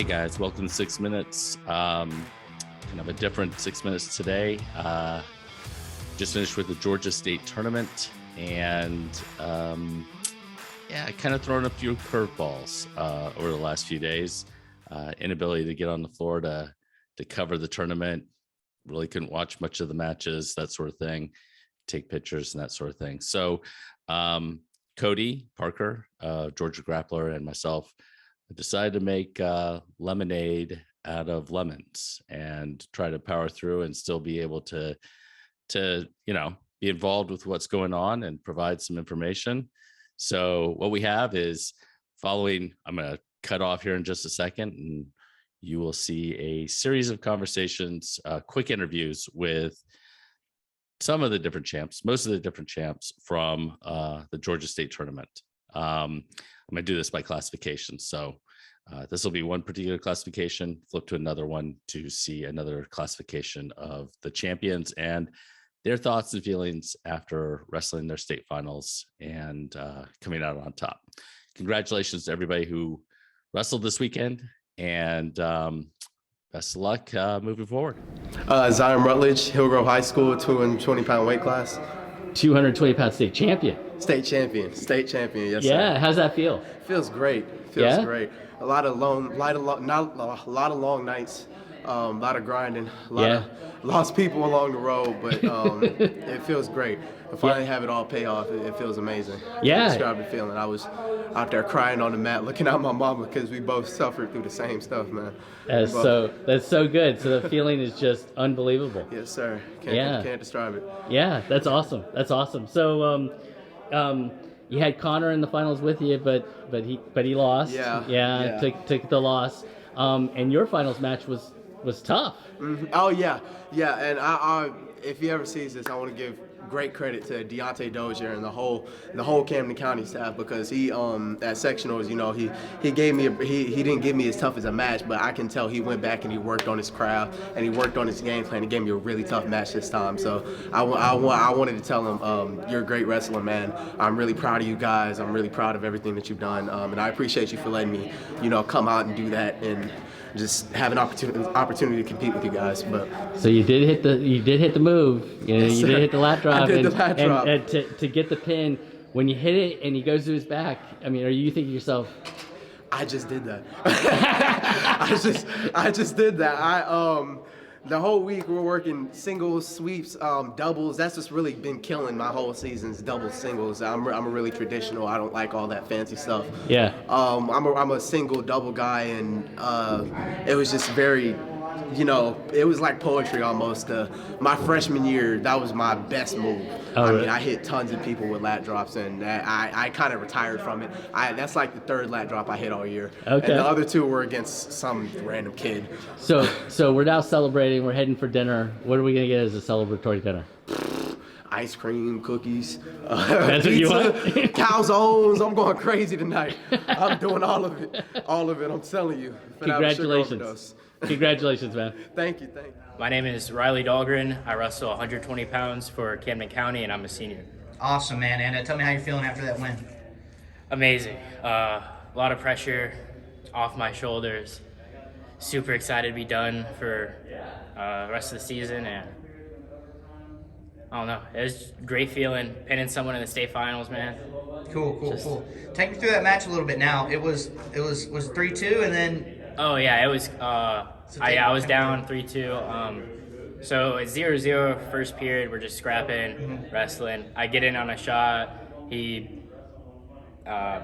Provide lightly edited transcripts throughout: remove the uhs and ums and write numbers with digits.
Hey guys, welcome to 6 Minutes. Kind of a different 6 minutes today. Just finished with the Georgia State tournament, and kind of thrown a few curveballs over the last few days. Inability to get on the floor to cover the tournament. Really couldn't watch much of the matches, that sort of thing. Take pictures and that sort of thing. So Cody Parker, Georgia Grappler, and myself decided to make lemonade out of lemons and try to power through and still be able to be involved with what's going on and provide some information. So what we have is following, I'm going to cut off here in just a second, and you will see a series of conversations, quick interviews with some of the different champs, most of the different champs from the Georgia State tournament. I'm going to do this by classification. So this will be one particular classification, flip to another one to see another classification of the champions and their thoughts and feelings after wrestling their state finals and coming out on top. Congratulations to everybody who wrestled this weekend, and best of luck moving forward. Zion Rutledge, Hillgrove High School, 220-pound weight class. 220-pound state champion. State champion, yes, yeah, sir. How's that feel? Feels great. Great. A lot of long nights, a lot of grinding, a lot of lost people along the road, but it feels great. To finally have it all pay off, it feels amazing. I can't describe the feeling. I was out there crying on the mat, looking at my mama, because we both suffered through the same stuff, man. That's so good. So the feeling is just unbelievable. Yes, sir. Can't describe it. Yeah, that's awesome. So you had Connor in the finals with you, but he lost. Yeah. Took the loss. And your finals match was tough. Mm-hmm. Oh yeah. And I if he ever sees this, I want to give great credit to Deontay Dozier and the whole Camden County staff, because he at sectionals, he gave me he didn't give me as tough as a match, but I can tell he went back and he worked on his craft and he worked on his game plan. He gave me a really tough match this time. So I wanted to tell him, you're a great wrestler, man. I'm really proud of you guys. I'm really proud of everything that you've done, and I appreciate you for letting me come out and do that and just have an opportunity to compete with you guys. But so you did hit the move. Yes, you did hit the lat drop. I did the lat drop. And to get the pin, when you hit it and he goes to his back, I mean, are you thinking to yourself, I just did that. I just did that. The whole week we're working singles, sweeps, doubles. That's just really been killing my whole season's double singles. I'm a really traditional. I don't like all that fancy stuff. Yeah. I'm a single double guy, and it was just very, it was like poetry almost. My freshman year, that was my best move. Oh, really? I mean, I hit tons of people with lat drops, and I kind of retired from it. That's like the third lat drop I hit all year. Okay. And the other two were against some random kid. So we're now celebrating. We're heading for dinner. What are we gonna get as a celebratory dinner? Ice cream, cookies, That's pizza, what you want? calzones. I'm going crazy tonight. I'm doing all of it. I'm telling you. Congratulations. Congratulations, man. Thank you. My name is Riley Dahlgren. I wrestle 120 pounds for Camden County, and I'm a senior. Awesome, man. And tell me how you're feeling after that win. Amazing. A lot of pressure off my shoulders. Super excited to be done for the rest of the season, and I don't know. It was a great feeling pinning someone in the state finals, man. Cool. Take me through that match a little bit now. It was 3-2, and then. Oh yeah, it was. I was down 3-2. So it's 0-0 first period. We're just scrapping, wrestling. I get in on a shot. He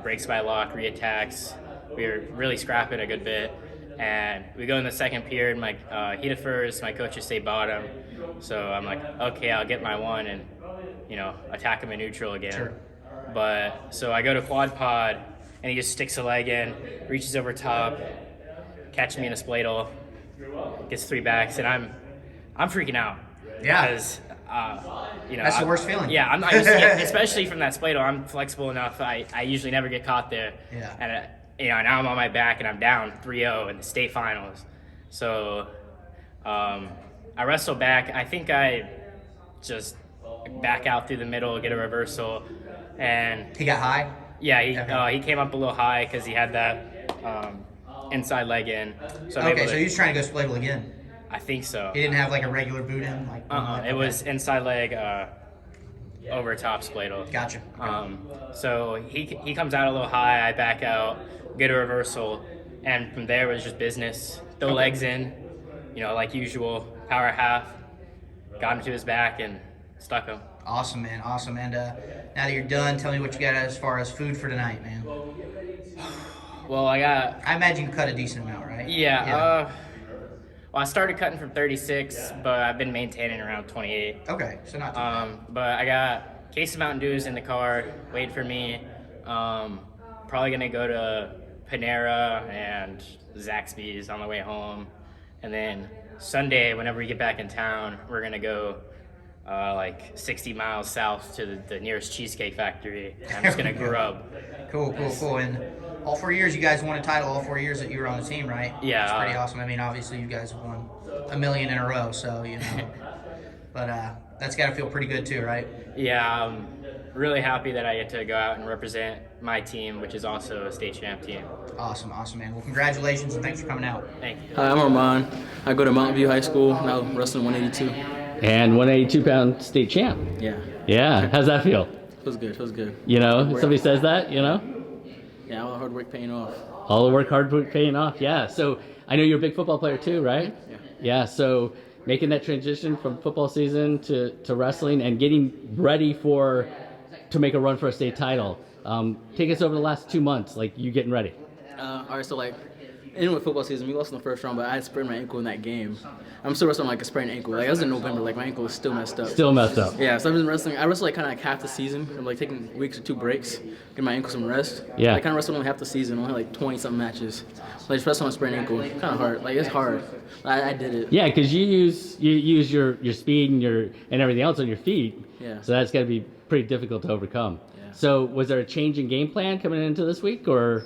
breaks my lock, reattacks. We were really scrapping a good bit. And we go in the second period. My heat of first. My coaches say bottom. So I'm like, okay, I'll get my one and attack him in neutral again. Sure. But so I go to quad pod, and he just sticks a leg in, reaches over top, catches me in a spladle, gets 3 backs, and I'm freaking out. Yeah. Because that's the worst feeling. Yeah, I'm not used to it, especially from that spladle. I'm flexible enough. I usually never get caught there. Yeah. And now I'm on my back and I'm down 3-0 in the state finals. So I wrestle back. I think I just back out through the middle, get a reversal, and he got high. Yeah, he came up a little high because he had that inside leg in. So Okay, so he was trying to go split leg again. I think so. He didn't have like a regular boot in? It was inside leg over top spladle. Gotcha. So he comes out a little high, I back out, get a reversal, and from there it was just business. Throw legs in, like usual, power half, got him to his back and stuck him. Awesome, man. Awesome. And now that you're done, tell me what you got as far as food for tonight, man. Well, I imagine you cut a decent amount, right? Yeah. Well, I started cutting from 36, but I've been maintaining around 28. Okay, so not too bad. But I got a case of Mountain Dews in the car, wait for me. Probably gonna go to Panera and Zaxby's on the way home. And then Sunday, whenever we get back in town, we're gonna go like 60 miles south to the nearest cheesecake factory. I'm just gonna grub. Cool. And all 4 years you guys won a title, all 4 years that you were on the team, right? Yeah. That's pretty awesome. I mean, obviously you guys have won a million in a row, so, but that's got to feel pretty good too, right? Yeah, I'm really happy that I get to go out and represent my team, which is also a state champ team. Awesome, man. Well, congratulations and thanks for coming out. Thank you. Hi, I'm Armond. I go to Mountain View High School, now wrestling 182. And 182-pound state champ. Yeah. Yeah, how's that feel? Feels good. Somebody says that, Yeah, all the hard work paying off. All the work, hard work paying off, yeah. So I know you're a big football player too, right? Yeah. Yeah, so making that transition from football season to wrestling and getting ready to make a run for a state title. Take us over the last 2 months, like you getting ready. All right, so in with football season, we lost in the first round, but I had sprained my ankle in that game. I'm still wrestling a sprained ankle. That was in November. My ankle was still messed up. Yeah, so I've been wrestling. I wrestled kind of half the season. I'm taking weeks or 2 breaks, giving my ankle some rest. Yeah. I kind of wrestled only half the season, only 20-something matches. I just wrestled on a sprained ankle. Kind of hard. It's hard. I did it. Yeah, because you use your speed and everything else on your feet. Yeah. So that's got to be pretty difficult to overcome. Yeah. So was there a change in game plan coming into this week, or?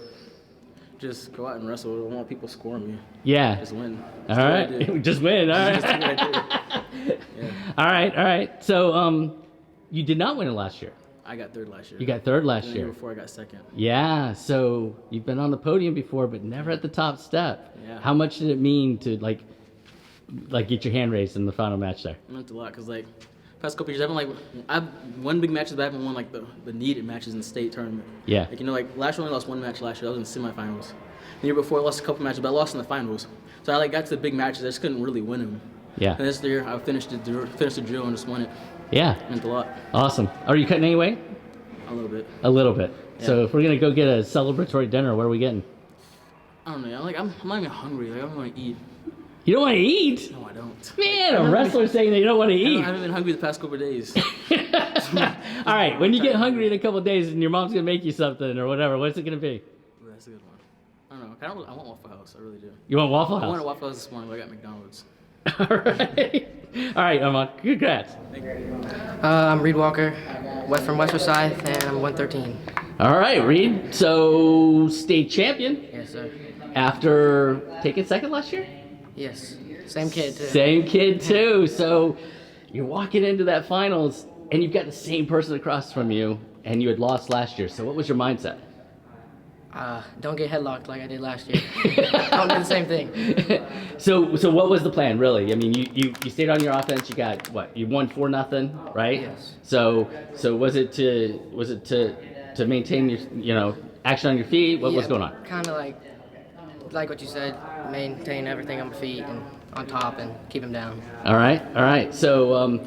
Just go out and wrestle. I don't want people scoring me. Yeah. Just win. All right. Just win. All right. Yeah. All right. So, you did not win it last year. I got third last year. You got third last The year. year before I got second. Yeah. So you've been on the podium before, but never at the top step. Yeah. How much did it mean to get your hand raised in the final match there? It meant a lot because past couple years I've won big matches, but I haven't won the needed matches in the state tournament. Yeah. Last year I only lost one match last year. I was in the semifinals. The year before I lost a couple matches, but I lost in the finals. So I got to the big matches. I just couldn't really win them. Yeah. And this year I finished the drill and just won it. Yeah. It meant a lot. Awesome. Are you cutting any weight? A little bit. A little bit. Yeah. So if we're gonna go get a celebratory dinner, what are we getting? I don't know. I'm not even hungry. I don't want to eat. You don't want to eat? No, I don't. Man, a wrestler saying that you don't want to eat. I haven't been hungry the past couple of days. All right, when you get hungry in a couple of days and your mom's going to make you something or whatever, what's it going to be? Ooh, that's a good one. I don't know. I want Waffle House. I really do. You want Waffle House? I wanted Waffle House this morning, but I got McDonald's. All right. All right, Armond. Congrats. I'm Reed Walker, from West Forsyth, and I'm 113. All right, Reed. So, state champion Yes, sir. after taking second last year? Yes. Same kid, too. Same kid, too. So, you're walking into that finals, and you've got the same person across from you, and you had lost last year. So, what was your mindset? Don't get headlocked like I did last year. Don't do the same thing. So what was the plan, really? I mean, you stayed on your offense. You got what? You won 4-0, right? Yes. So was it to maintain your action on your feet? What was going on? Kind of like what you said, maintain everything on my feet and on top and keep him down. All right. So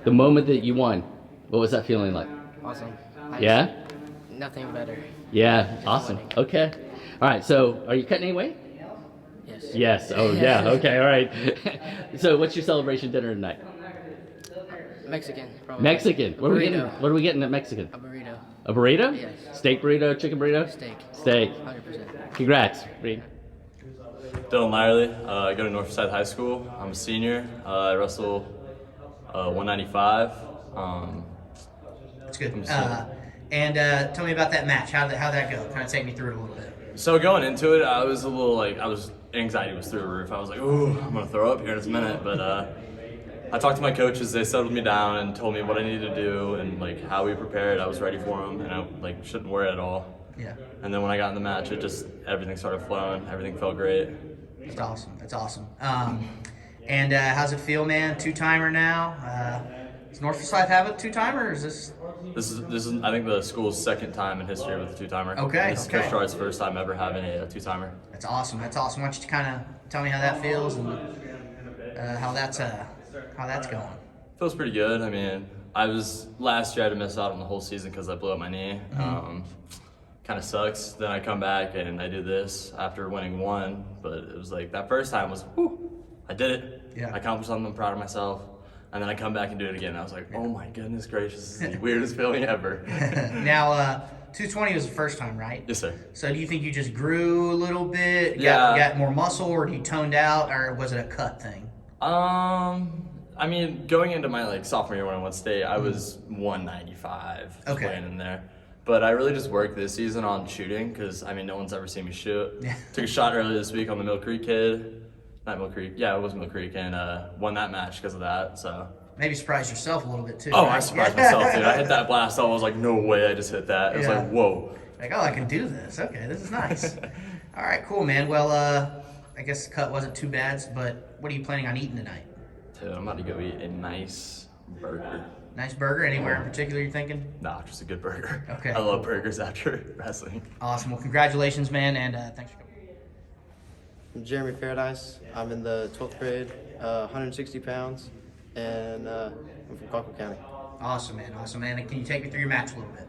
the moment that you won, what was that feeling like? Awesome. Yeah. Nothing better. Yeah. Awesome. Okay. All right. So are you cutting any weight? Yes. Yes. Oh yeah. Okay. All right. So what's your celebration dinner tonight? Mexican, probably. Mexican. What are we getting? Burrito. What are we getting at Mexican? A burrito. A burrito? Yes. Steak burrito, chicken burrito? Steak. 100%. Congrats, Reed. Dylan Lyerly. I go to North Forsyth High School. I'm a senior. I wrestle 195. That's good. And tell me about that match. How'd that go? Kind of take me through it a little bit. So going into it, I was a little anxiety was through the roof. I was like, ooh, I'm gonna throw up here in a minute. But I talked to my coaches. They settled me down and told me what I needed to do and how we prepared. I was ready for them, and I shouldn't worry at all. Yeah. And then when I got in the match, everything started flowing. Everything felt great. That's awesome. That's awesome. And how's it feel, man? Two-timer now. Does Forsyth have a two-timer, or is this? This is I think the school's second time in history with a two-timer. Okay. This is Coach Stroud's first time ever having a two-timer. That's awesome. That's awesome. Why don't you kind of tell me how that feels and how that's going? Feels pretty good. I mean, last year I had to miss out on the whole season because I blew up my knee. Kind of sucks. Then I come back and I do this after winning one, but it was like that first time was, whew, I did it. Yeah. I accomplished something. I'm proud of myself. And then I come back and do it again. I was like, oh my goodness gracious, this is the weirdest feeling ever. Now, 220 was the first time, right? Yes, sir. So do you think you just grew a little bit, Yeah. got more muscle, or you toned out, or was it a cut thing? I mean, going into my sophomore year when I went state, I was 195 Okay. playing in there. But I really just worked this season on shooting because, I mean, no one's ever seen me shoot. Yeah. Took a shot earlier this week on the Mill Creek kid. Not Mill Creek. Yeah, it was Mill Creek, and won that match because of that. So Maybe surprised yourself a little bit too. Oh, right? I surprised myself, dude. I hit that blast off. I was like, no way I just hit that. It was Yeah. like, whoa. Like, oh, I can do this. Okay, this is nice. All right, cool, man. Well, I guess the cut wasn't too bad, but what are you planning on eating tonight? Dude, I'm about to go eat a nice burger. Nice burger? Anywhere in particular you're thinking? Nah, just a good burger. Okay. I love burgers after wrestling. Awesome. Well, congratulations, man, and thanks for coming. I'm Jeremy Paradise. I'm in the 12th grade, 160 pounds, and I'm from Colquitt County. Awesome, man. Awesome, man. And can you take me through your match a little bit?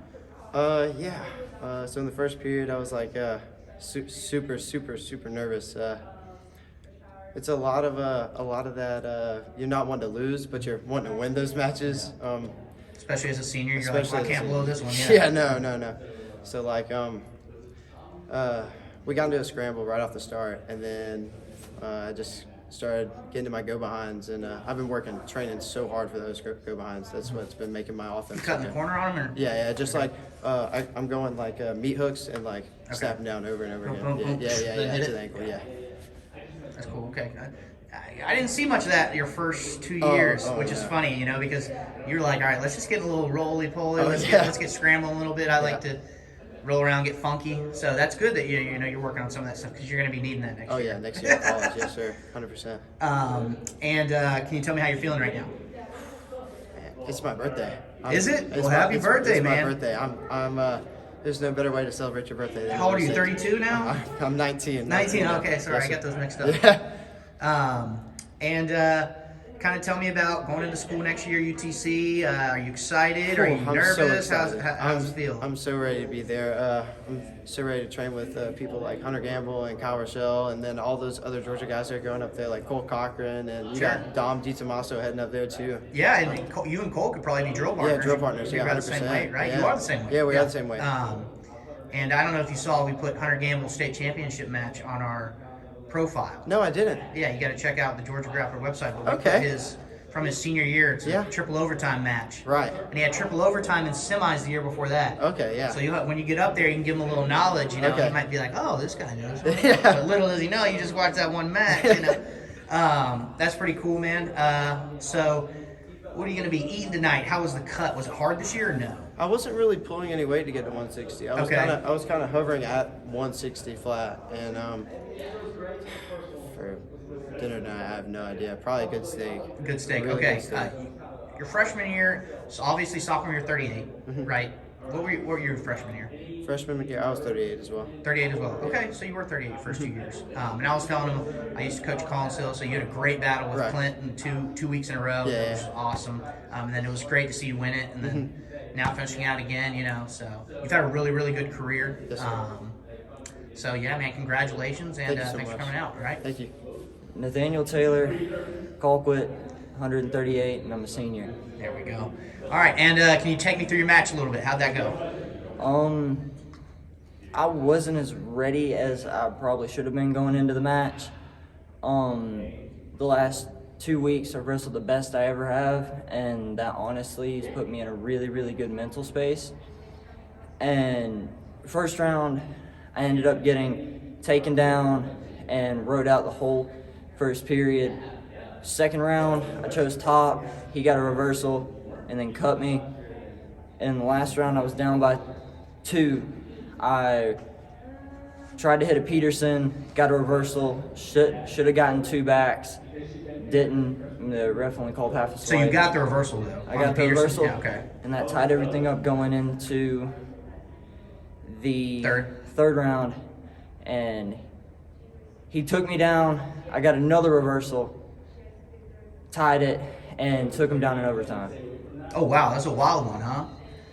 Yeah. So in the first period, I was like super nervous. It's a lot of that. You're not wanting to lose, but you're wanting to win those matches. Especially as a senior, you're like, I can't blow this one. Yeah, no. So we got into a scramble right off the start, and then I just started getting to my go-behinds, and I've been training so hard for those go-behinds. That's what's been making my offense. You cutting the corner on them? Or? Yeah, just I'm going meat hooks and snapping down over and over again. Yeah, to the ankle, yeah. That's cool, okay. I didn't see much of that your first 2 years, which is funny, because you're like, all right, let's just get a little roly-poly, let's get scrambling a little bit. I like to roll around, get funky. So that's good that you're working on some of that stuff because you're going to be needing that next year. Oh yeah, next year in college, yes sir, 100%. And can you tell me how you're feeling right now? It's my birthday. Is it? Well, happy birthday, man. It's my birthday. I'm there's no better way to celebrate your birthday than How old are you? 32 now? I'm 19. 19. Okay, sorry, yes, I got those mixed up. And kind of tell me about going into school next year, UTC. Are you excited? Are you nervous? So how's it feel? I'm so ready to be there. I'm so ready to train with people like Hunter Gamble and Kyle Rochelle, and then all those other Georgia guys that are going up there, like Cole Cochran, and you got Dom DiTomaso heading up there too. Yeah, and you and Cole could probably be drill partners. Yeah, drill partners. You're 100%. the same weight, right? Yeah. You are the same weight. Yeah, we are the same weight. And I don't know if you saw, we put Hunter Gamble's state championship match on our profile. No, I didn't. Yeah, you got to check out the Georgia Grappler website. But we put from his senior year, it's a triple overtime match. Right. And he had triple overtime in semis the year before that. Okay, yeah. So when you get up there, you can give him a little knowledge. He might be like, oh, this guy knows. Yeah. But little does he know, you just watch that one match. That's pretty cool, man. So what are you going to be eating tonight? How was the cut? Was it hard this year or no? I wasn't really pulling any weight to get to 160. I was kind of hovering at 160 flat, and for dinner tonight, I have no idea. Probably a good steak. Good steak. Really Okay. good steak. Your freshman year, so obviously sophomore year 38, right? What were your freshman year? Freshman year, I was 38 as well. 38 as well. Okay, so you were 38 first 2 years. And I was telling him, I used to coach Colin still, so you had a great battle with Clinton two weeks in a row, which was awesome. And then it was great to see you win it, and then now finishing out again, so you've had a really, really good career. Yes, sir. So yeah, man, congratulations, and Thank you so thanks much. for coming out, all right? Thank you. Nathanial Taylor, Colquitt, 138, and I'm a senior. There we go. All right, and can you take me through your match a little bit? How'd that go? I wasn't as ready as I probably should have been going into the match. The last 2 weeks I've wrestled the best I ever have, and that honestly has put me in a really, really good mental space. And first round, I ended up getting taken down and rode out the whole first period. Second round, I chose top. He got a reversal and then cut me. In the last round, I was down by 2. I tried to hit a Peterson, got a reversal, should have gotten 2 backs, didn't. The ref only called half a swipe. So you got the reversal though? I got the reversal. Yeah, okay. And that tied everything up going into the third round. And he took me down. I got another reversal, tied it, and took him down in overtime. Oh wow, that's a wild one, huh?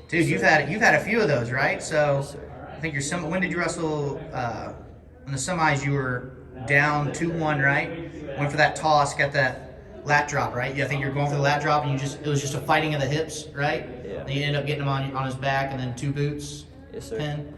Dude, you've had a few of those, right? So Yes, sir. I think when did you wrestle in the semis? You were down 2-1, right? Went for that toss, got that lat drop, right? Yeah, I think you're going for the lat drop, and it was just a fighting of the hips, right? Yeah. Then you ended up getting him on his back, and then 2 boots. Yes, sir. Pin.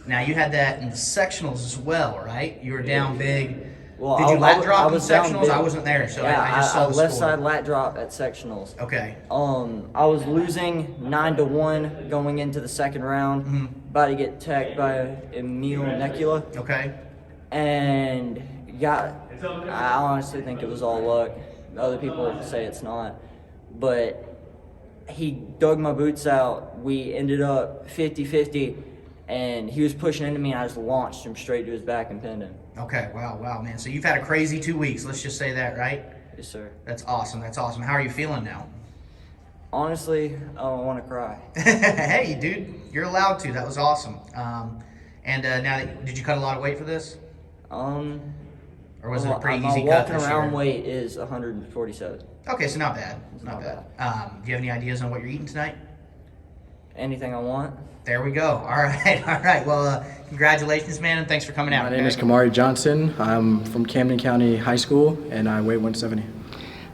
Now you had that in the sectionals as well, right? You were down big. Well, Did you lat drop in was down sectionals? big. I wasn't there, so Yeah, I just saw the left score. side lat drop at sectionals. Okay. I was losing 9-1 going into the second round. About to get tagged by Emil Necula. Okay. And I honestly think it was all luck. Other people say it's not. But he dug my boots out. We ended up 50-50, and he was pushing into me, and I just launched him straight to his back and pinned him. Okay. Wow, man. So you've had a crazy 2 weeks. Let's just say that, right? Yes, sir. That's awesome. How are you feeling now? Honestly, I don't want to cry. Hey, dude, you're allowed to. That was awesome. Now, did you cut a lot of weight for this? Or was it a pretty easy cut My this walking around year? weight is 147. Okay, so not bad. Not bad. Do you have any ideas on what you're eating tonight? Anything I want. There we go. All right. Well, congratulations, man, and thanks for coming out. My name is CahMari Johnson. I'm from Camden County High School, and I weigh 170.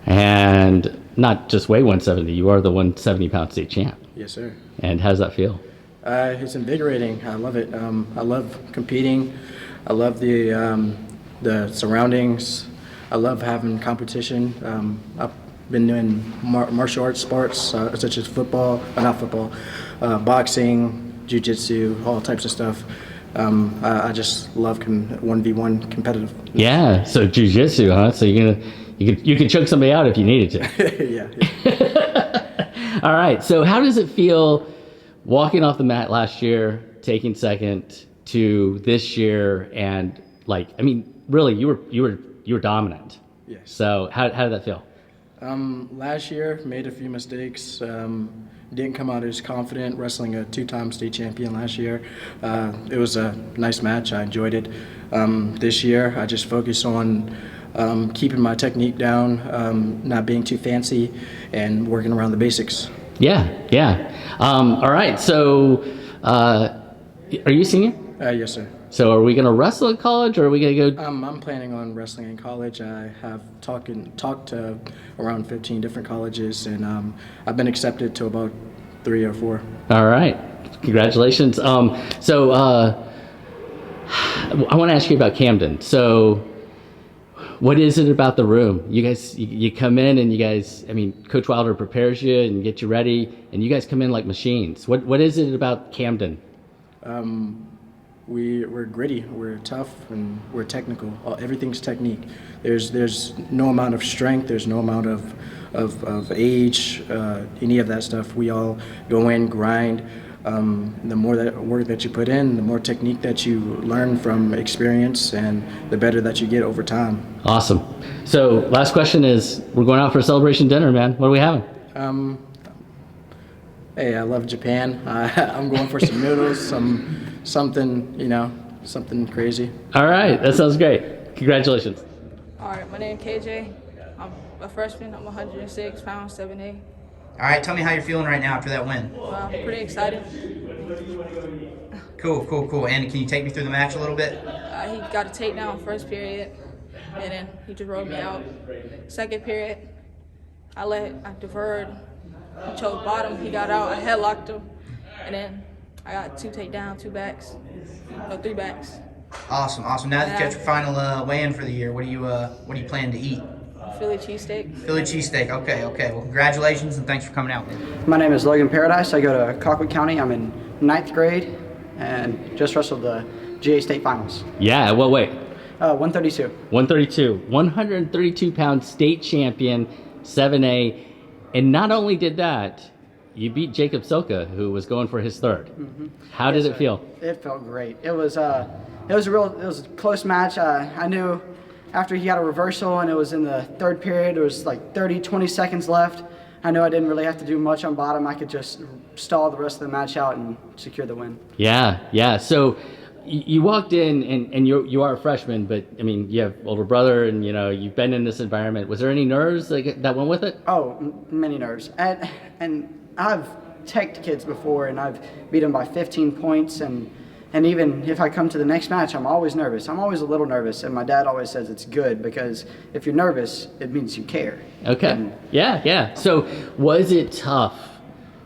And not just weigh 170, you are the 170-pound state champ. Yes, sir. And how does that feel? It's invigorating. I love it. I love competing. I love the surroundings. I love having competition. I've been doing martial arts sports such as boxing, jiu-jitsu, all types of stuff. I just love 1v1 competitive. Yeah, so jiu-jitsu, huh? So you can choke somebody out if you needed to. Yeah. All right. So how does it feel walking off the mat last year, taking second to this year, and really you were dominant. Yes. So how did that feel? Last year made a few mistakes. Didn't come out as confident wrestling a 2-time state champion last year. It was a nice match. I enjoyed it. This year I just focused on keeping my technique down, not being too fancy, and working around the basics. Yeah. All right. So, are you a senior? Yes, sir. So, are we going to wrestle at college, or are we going to go? I'm planning on wrestling in college. I have talked to around 15 different colleges, and I've been accepted to about 3 or 4. All right. Congratulations. So, I want to ask you about Camden. So, what is it about the room? You guys, you come in and Coach Wilder prepares you and get you ready, and you guys come in like machines. What is it about Camden? We're gritty, we're tough, and we're technical. Everything's technique. There's no amount of strength, there's no amount of age, any of that stuff. We all go in, grind. The more work that you put in, the more technique that you learn from experience, and the better that you get over time. Awesome. So last question is, we're going out for a celebration dinner, man. What are we having? Hey, I love Japan. I'm going for some noodles, something crazy. All right, that sounds great. Congratulations. All right, my name is KJ. I'm a freshman. I'm 106 pounds, 7'8". All right, tell me how you're feeling right now after that win. I'm pretty excited. Cool. And can you take me through the match a little bit? He got a takedown first period, and then he just rolled me out. Second period, I deferred. He choked bottom. He got out. I headlocked him, and then I got 2 takedowns, 2 backs, 3 backs. Awesome. Now that you got your final weigh-in for the year, what do you plan to eat? Philly cheesesteak. Philly cheesesteak. Okay. Well, congratulations and thanks for coming out. My name is Logan Paradise. I go to Colquitt County. I'm in 9th grade and just wrestled the GA state finals. Yeah, what weight? 132. 132. 132-pound state champion, 7A. And not only did that, you beat Jacob Soka, who was going for his third. Mm-hmm. How did it feel? It felt great. It was a close match. I knew after he got a reversal and it was in the third period, there was like 20 seconds left. I knew I didn't really have to do much on bottom. I could just stall the rest of the match out and secure the win. Yeah. So you walked in and you are a freshman, but I mean, you have older brother and you've been in this environment. Was there any nerves that went with it? Oh, many nerves. And I've teched kids before and I've beat them by 15 points and even if I come to the next match, I'm always nervous. I'm always a little nervous, and my dad always says it's good because if you're nervous, it means you care. Okay. Yeah. So was it tough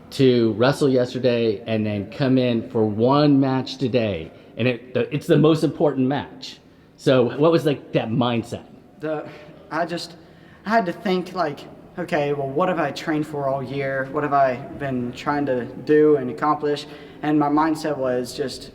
to wrestle yesterday and then come in for one match today? And it's the most important match. So what was that mindset? I had to think okay, well, what have I trained for all year? What have I been trying to do and accomplish? And my mindset was just,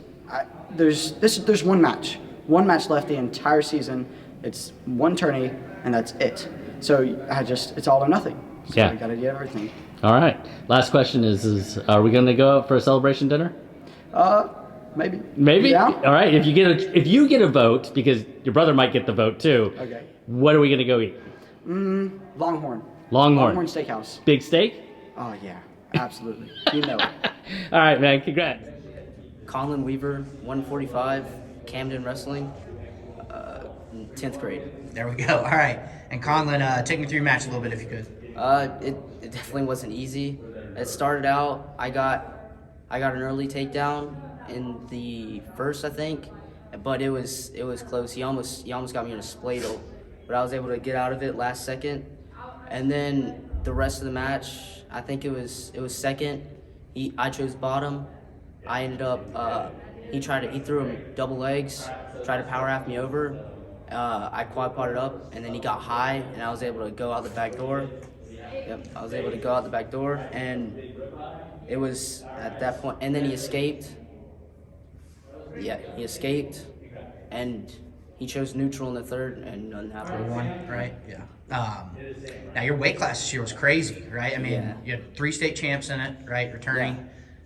there's one match left the entire season. It's one tourney, and that's it. So it's all or nothing. So I got to do everything. All right. Last question is are we going to go out for a celebration dinner? Maybe. Yeah. All right. If you get a vote, because your brother might get the vote too. Okay. What are we going to go eat? Longhorn Steakhouse. Big steak? Oh yeah, absolutely. You know it. All right, man. Congrats. Colin Weaver, 145, Camden Wrestling, 10th grade. There we go. All right. And Conlin, take me through your match a little bit if you could. It definitely wasn't easy. It started out, I got an early takedown in the first, I think, but it was close. He almost got me in a spladle, but I was able to get out of it last second. And then the rest of the match, I think it was second. I chose bottom. I ended up, he threw him double legs, tried to power half me over. I quad potted up, and then he got high, and I was able to go out the back door. Yep, I was able to go out the back door, and it was at that point, and then he escaped. Yeah, he escaped, and he chose neutral in the third, and nothing happened. One, right? Yeah. Now your weight class this year was crazy, right? I mean, you had 3 state champs in it, right? Returning.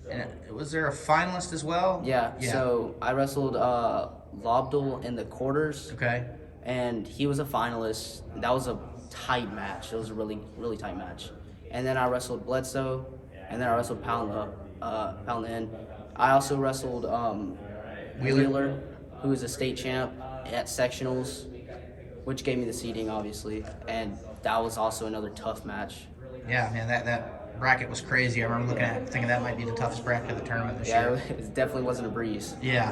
Yeah. And was there a finalist as well? Yeah. So I wrestled Lobdell in the quarters. Okay. And he was a finalist. That was a tight match. It was a really, really tight match. And then I wrestled Bledsoe, and then I wrestled Poundin. I also wrestled Wheeler, who was a state champ at sectionals, which gave me the seeding, obviously. And that was also another tough match. Yeah, man, that bracket was crazy. I remember looking at it, thinking that might be the toughest bracket of the tournament this year. Yeah, it definitely wasn't a breeze. Yeah.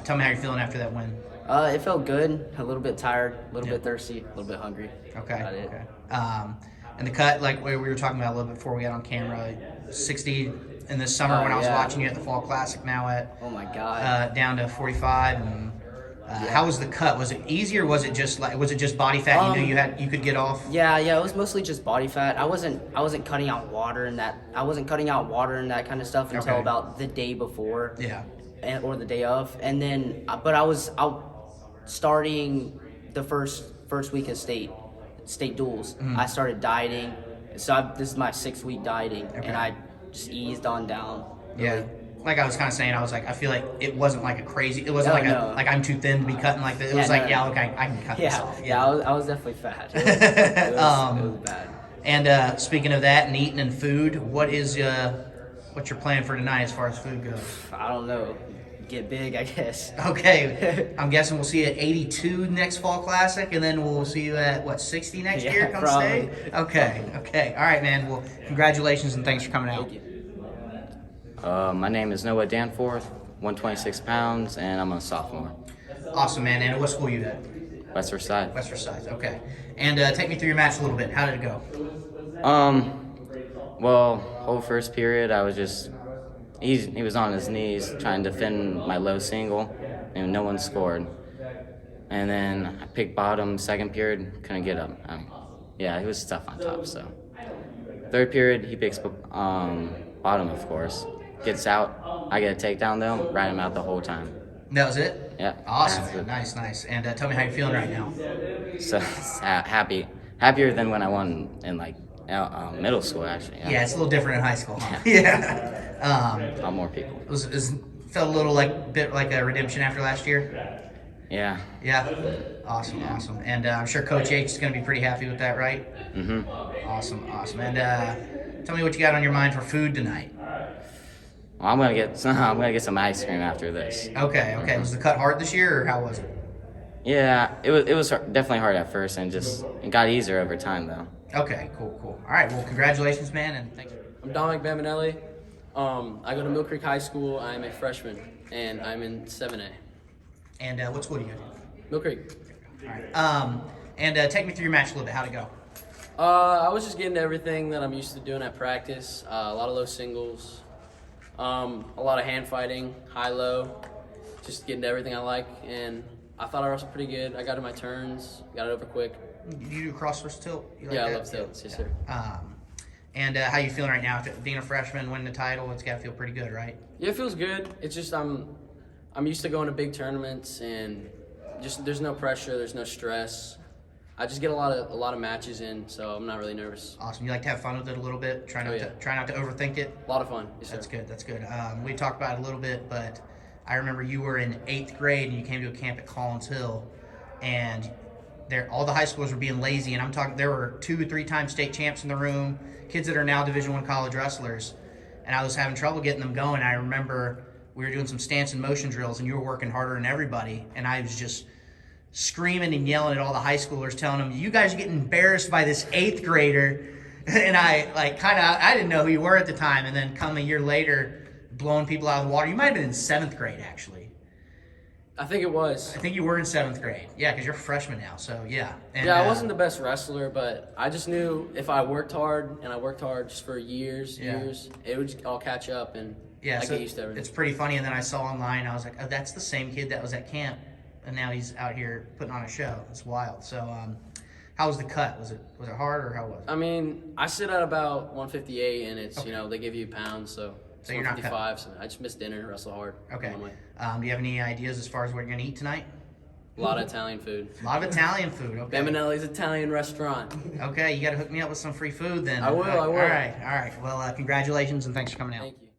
Tell me how you're feeling after that win. It felt good. A little bit tired, a little bit thirsty, a little bit hungry. Okay. And the cut, like we were talking about a little bit before we got on camera, 60 in this summer when I was watching you at the Fall Classic. Now at down to 45. And how was the cut? Was it easy or was it just body fat? You knew you could get off. Yeah. It was mostly just body fat. I wasn't cutting out water and that. I wasn't cutting out water and that kind of stuff until about the day before. Yeah. Or the day of, and then but I was out starting the first week of state duels. I started dieting, so this is my 6th week dieting, and I just eased on down. Really. Yeah, like I was kind of saying, I was like, I feel like it wasn't like a crazy. It wasn't like I'm too thin to be cutting like this. It was I can cut this off. Yeah, I was definitely fat. It was bad. And speaking of that and eating and food, what's your plan for tonight as far as food goes? I don't know. Get big, I guess. Okay. I'm guessing we'll see you at 82 next Fall Classic, and then we'll see you at, 60 next year come state? Okay. All right, man. Well, congratulations, and thanks for coming out. Thank you. My name is Noah Danforth, 126 pounds, and I'm a sophomore. Awesome, man. And what school are you at? West Forsyth. West Forsyth, okay. And take me through your match a little bit. How did it go? Well, whole first period, I was just... He was on his knees trying to defend my low single, and no one scored. And then I picked bottom, second period, couldn't get up. He was tough on top, so. Third period, he picks bottom, of course. Gets out, I get a takedown though, ride him out the whole time. That was it? Yeah. Awesome, man. Nice. And tell me how you're feeling right now. So, happier than when I won in Middle school, actually. Yeah, it's a little different in high school. Huh? Yeah. A lot more people. Felt a little bit like a redemption after last year. Yeah. Yeah. Awesome. And I'm sure Coach H is going to be pretty happy with that, right? Mm-hmm. Awesome. And tell me what you got on your mind for food tonight. Well, I'm gonna get some ice cream after this. Okay. Mm-hmm. Was the cut hard this year, or how was it? Yeah, it was definitely hard at first, and it got easier over time though. Okay, cool. All right, well, congratulations, man, and thanks. I'm Dominic Beminelli. I go to Mill Creek High School. I'm a freshman, and I'm in 7A. And what school do you go to? Mill Creek. All right. And take me through your match a little bit. How'd it go? I was just getting everything that I'm used to doing at practice. A lot of low singles, a lot of hand fighting, high-low, just getting to everything I like. And I thought I wrestled pretty good. I got to my turns, got it over quick. You do cross versus tilt? Yeah, I love tilts, yes, sir. And how you feeling right now? Being a freshman, winning the title, it's got to feel pretty good, right? Yeah, it feels good. It's just I'm used to going to big tournaments, and just there's no pressure, there's no stress. I just get a lot of matches in, so I'm not really nervous. Awesome. You like to have fun with it a little bit? Try not to overthink it? A lot of fun. Yes, That's good. We talked about it a little bit, but I remember you were in 8th grade and you came to a camp at Collins Hill, and all the high schoolers were being lazy, and I'm talking there were 2 or 3 time state champs in the room, kids that are now Division I college wrestlers, and I was having trouble getting them going. I remember we were doing some stance and motion drills, and you were working harder than everybody, and I was just screaming and yelling at all the high schoolers, telling them, you guys are getting embarrassed by this 8th grader. And I didn't know who you were at the time, and then come a year later, blowing people out of the water. You might have been in 7th grade, actually. I think it was. I think you were in 7th grade. Yeah, because you're a freshman now, so yeah. And, I wasn't the best wrestler, but I just knew if I worked hard, and I worked hard just for years, it would just all catch up, and I get used to everything. It's pretty funny, and then I saw online, I was like, oh, that's the same kid that was at camp, and now he's out here putting on a show. It's wild. So how was the cut? Was it hard, or how was it? I mean, I sit at about 158, and it's, they give you pounds, so it's you're not 155, so I just missed dinner, wrestle hard. Okay. Do you have any ideas as far as what you're going to eat tonight? A lot of Italian food. A lot of Italian food, okay. Bambinelli's Italian restaurant. Okay, you got to hook me up with some free food then. I will. All right. Well, congratulations, and thanks for coming out. Thank you.